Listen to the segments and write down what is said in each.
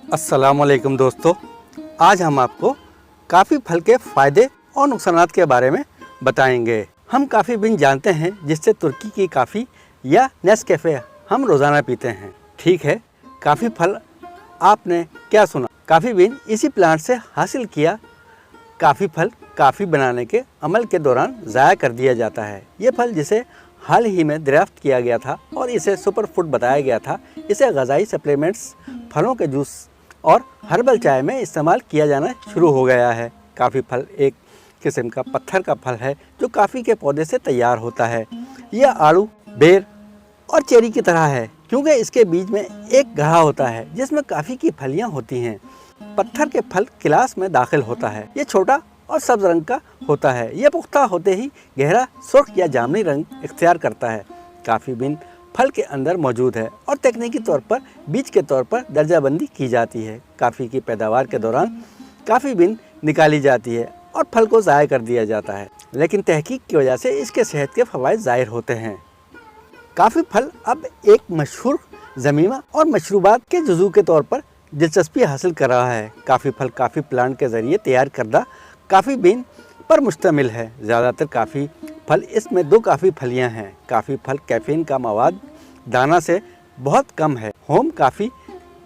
अस्सलाम वालेकुम दोस्तों, आज हम आपको काफ़ी फल के फ़ायदे और नुकसानात के बारे में बताएंगे। हम काफ़ी बीन जानते हैं जिससे तुर्की की काफ़ी या नेस्कैफ़े हम रोज़ाना पीते हैं। ठीक है, काफ़ी फल आपने क्या सुना? काफ़ी बीन इसी प्लांट से हासिल किया काफ़ी फल काफ़ी बनाने के अमल के दौरान ज़ाया कर दिया जाता है। ये फल जिसे हाल ही में दरियाफ्त किया गया था और इसे सुपर फूड बताया गया था, इसे ग़िज़ाई सप्लीमेंट्स, फलों के जूस और हर्बल चाय में इस्तेमाल किया जाना शुरू हो गया है। काफ़ी फल एक किस्म का पत्थर का फल है जो काफ़ी के पौधे से तैयार होता है। यह आड़ू, बेर और चेरी की तरह है क्योंकि इसके बीज में एक गड्ढा होता है जिसमें काफ़ी की फलियां होती हैं। पत्थर के फल गिलास में दाखिल होता है। ये छोटा और सब्ज रंग का होता है। यह पुख्ता होते ही गहरा सुर्ख या जामुनी रंग इख्तियार करता है। काफ़ी बीन फल के अंदर मौजूद है और तकनीकी तौर पर बीज के तौर पर दर्जाबंदी की जाती है। काफ़ी की पैदावार के दौरान काफ़ी बीन निकाली जाती है और फल को ज़ाया कर दिया जाता है, लेकिन तहकीक की वजह से इसके सेहत के फ़वाइद ज़ाहिर होते हैं। काफ़ी फल अब एक मशहूर ज़मीमा और मशरूबात के जुज़ू के तौर पर दिलचस्पी हासिल कर रहा है। काफ़ी फल काफ़ी प्लांट के ज़रिए तैयार करदा काफ़ी बीन पर मुश्तमिल है। ज़्यादातर काफ़ी फल इसमें दो काफ़ी फलियां हैं। काफ़ी फल कैफीन का मवाद दाना से बहुत कम है। होम काफ़ी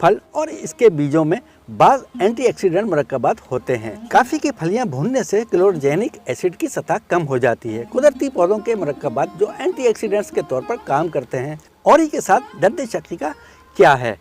फल और इसके बीजों में बाज़ एंटीऑक्सीडेंट मरकबात होते हैं। काफ़ी की फलियां भूनने से क्लोरोजेनिक एसिड की सतह कम हो जाती है। कुदरती पौधों के मरकबात जो एंटीऑक्सीडेंट्स के तौर पर काम करते हैं। और ही के साथ दर्द शक्की का क्या है,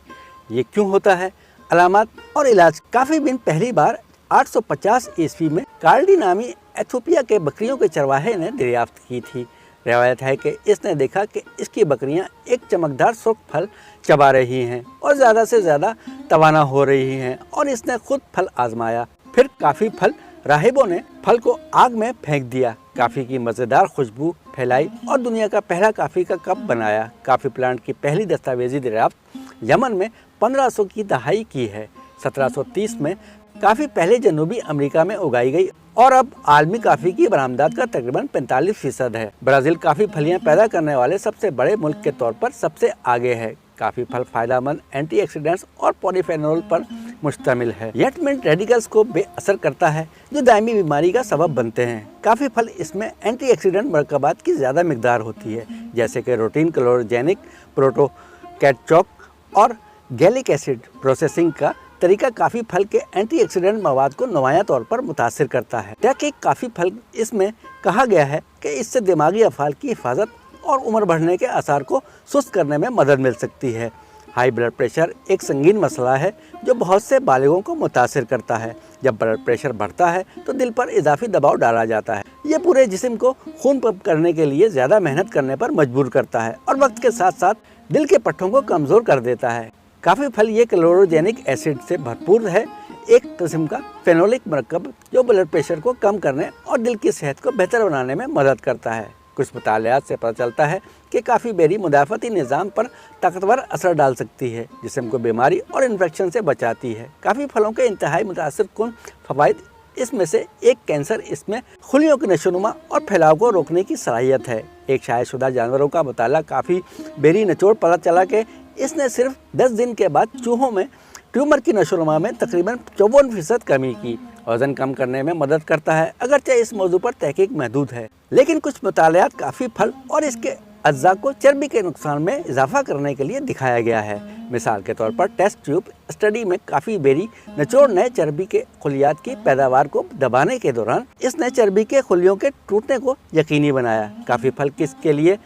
ये क्यों होता है, अलामत और इलाज। काफ़ी बीन पहली बार 850 ईस्वी में कार्डी नामी एथोपिया के बकरियों के चरवाहे ने दरियाफ्त की थी। रिवायत है कि इसने देखा कि इसकी बकरियां एक चमकदार सुर्ख फल चबा रही हैं और ज़्यादा से ज़्यादा तवाना हो रही हैं और इसने खुद फल आजमाया। फिर काफ़ी फल राहिबों ने फल को आग में फेंक दिया, काफ़ी की मज़ेदार खुशबू फैलाई और दुनिया का पहला काफ़ी का कप बनाया। काफ़ी प्लांट की पहली दस्तावेजी दरियाफ्त यमन में 1500 की दहाई की है। 1730 में काफ़ी पहले जनूबी अमेरिका में उगाई गई और अब आलमी काफ़ी की बरामदात का तकरीबन 45% है। ब्राज़ील काफ़ी फलियां पैदा करने वाले सबसे बड़े मुल्क के तौर पर सबसे आगे है। काफ़ी फल फ़ायदेमंद एंटीऑक्सीडेंट्स और पॉलीफेनोल पर मुश्तमिल है। येटमेंट रेडिकल्स को बेअसर करता है जो दायमी बीमारी का सबब बनते हैं। काफ़ी फल इसमें एंटीऑक्सीडेंट मरकबात की ज़्यादा मिकदार होती है, जैसे कि रूटीन, क्लोरोजेनिक, प्रोटोकैटचॉक और गैलिक एसिड। प्रोसेसिंग का तरीका काफ़ी फल के एंटीऑक्सीडेंट मवाद को नुमायां तौर पर मुतासिर करता है। तहकीक काफ़ी फल इसमें कहा गया है कि इससे दिमागी अफ़ाल की हिफाजत और उम्र बढ़ने के आसार को सुस्त करने में मदद मिल सकती है। हाई ब्लड प्रेशर एक संगीन मसला है जो बहुत से बालिगों को मुतासिर करता है। जब ब्लड प्रेशर बढ़ता है तो दिल पर इजाफी दबाव डाला जाता है। ये पूरे जिस्म को खून पंप करने के लिए ज़्यादा मेहनत करने पर मजबूर करता है और वक्त के साथ साथ दिल के पट्टों को कमज़ोर कर देता है। काफ़ी फल ये क्लोरोजेनिक एसिड से भरपूर है, एक किस्म का फेनोलिक मरकब जो ब्लड प्रेशर को कम करने और दिल की सेहत को बेहतर बनाने में मदद करता है। कुछ मुतालियात से पता चलता है कि काफ़ी बेरी मुदाफ़ती निज़ाम पर ताकतवर असर डाल सकती है, जिस्म को बीमारी और इन्फेक्शन से बचाती है। काफ़ी फलों के इंतहाई मुतासिर कुन फ़वाइद इसमें से एक कैंसर, इसमें खुलियों की नशोनुमा और फैलाव को रोकने की सलाहियत है। एक शायदशुदा जानवरों का मुताला काफ़ी बेरी निचोड़ पता चला कि इसने सिर्फ 10 दिन के बाद चूहों में ट्यूमर की नशोनुमा में तकरीबन 54% कमी की। वज़न कम करने में मदद करता है, अगरचे इस मौजू पर तहकीक महदूद है, लेकिन कुछ मुतालियात काफ़ी फल और इसके अज्जा को चर्बी के नुकसान में इजाफा करने के लिए दिखाया गया है। मिसाल के तौर पर टेस्ट ट्यूब स्टडी में काफ़ी बेरी निचोड़ ने चर्बी के खुलियात की पैदावार को दबाने के दौरान इसने चर्बी के खुलियों के टूटने को यकीनी बनाया। काफ़ी फल किसके लिए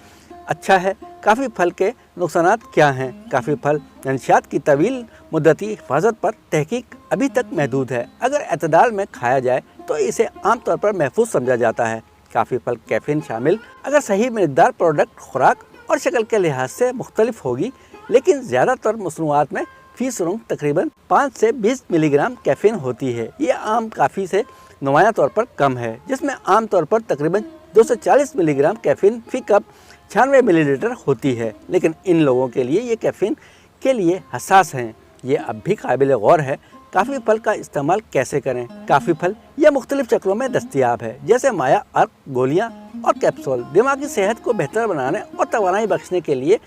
अच्छा है, काफ़ी फल के नुकसानात क्या हैं? काफ़ी फल मंशियात की तवील मुद्दती हिफाजत पर तहकीक अभी तक महदूद है। अगर एतदाल में खाया जाए तो इसे आमतौर पर महफूज समझा जाता है। काफ़ी फल कैफीन शामिल अगर सही मिकदार प्रोडक्ट खुराक और शक्ल के लिहाज से मुख्तलिफ होगी, लेकिन ज़्यादातर मसनूआत में फी सुरंग तकरीबन 5 से 20 मिलीग्राम कैफीन होती है। ये आम काफ़ी से नुमायां तौर पर कम है, जिसमें आम तौर पर तकरीबन 240 मिलीग्राम कैफीन फी कप 96 मिलीलीटर होती है। लेकिन इन लोगों के लिए ये कैफीन के लिए हसास हैं। ये अब भी काबिल गौर है काफ़ी फल का इस्तेमाल कैसे करें। काफ़ी फल यह मुख्तलिफ शक्लों में दस्तयाब है, जैसे माया अर्क, गोलियाँ और कैप्सूल। दिमागी सेहत को बेहतर बनाने और तवानाई बख्शने के लिए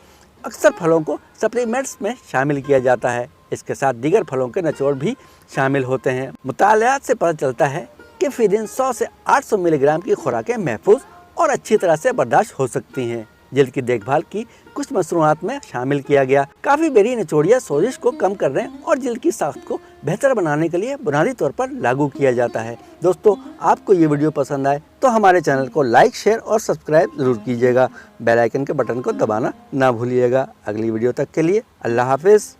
अक्सर फलों को सप्लीमेंट्स में शामिल किया जाता है। اس کے ساتھ دیگر پھلوں کے نچوڑ بھی شامل ہوتے ہیں۔ مطالعات سے پتہ چلتا ہے کہ فی دن 100 سے 800 ملی گرام کی خوراکیں محفوظ اور اچھی طرح سے برداشت ہو سکتی ہیں۔ جلد کی دیکھ بھال کی کچھ مصنوعات میں شامل کیا گیا۔ کافی بیری نچوڑیا سوزش کو کم کرنے اور جلد کی ساخت کو بہتر بنانے کے لیے بنیادی طور پر لاگو کیا جاتا ہے۔ دوستو، آپ کو یہ ویڈیو پسند آئے تو ہمارے چینل کو لائک، شیئر اور سبسکرائب ضرور کیجیے گا۔ بیل آئیکن کے بٹن کو دبانا نہ بھولیے گا۔ اگلی ویڈیو تک کے لیے اللہ حافظ۔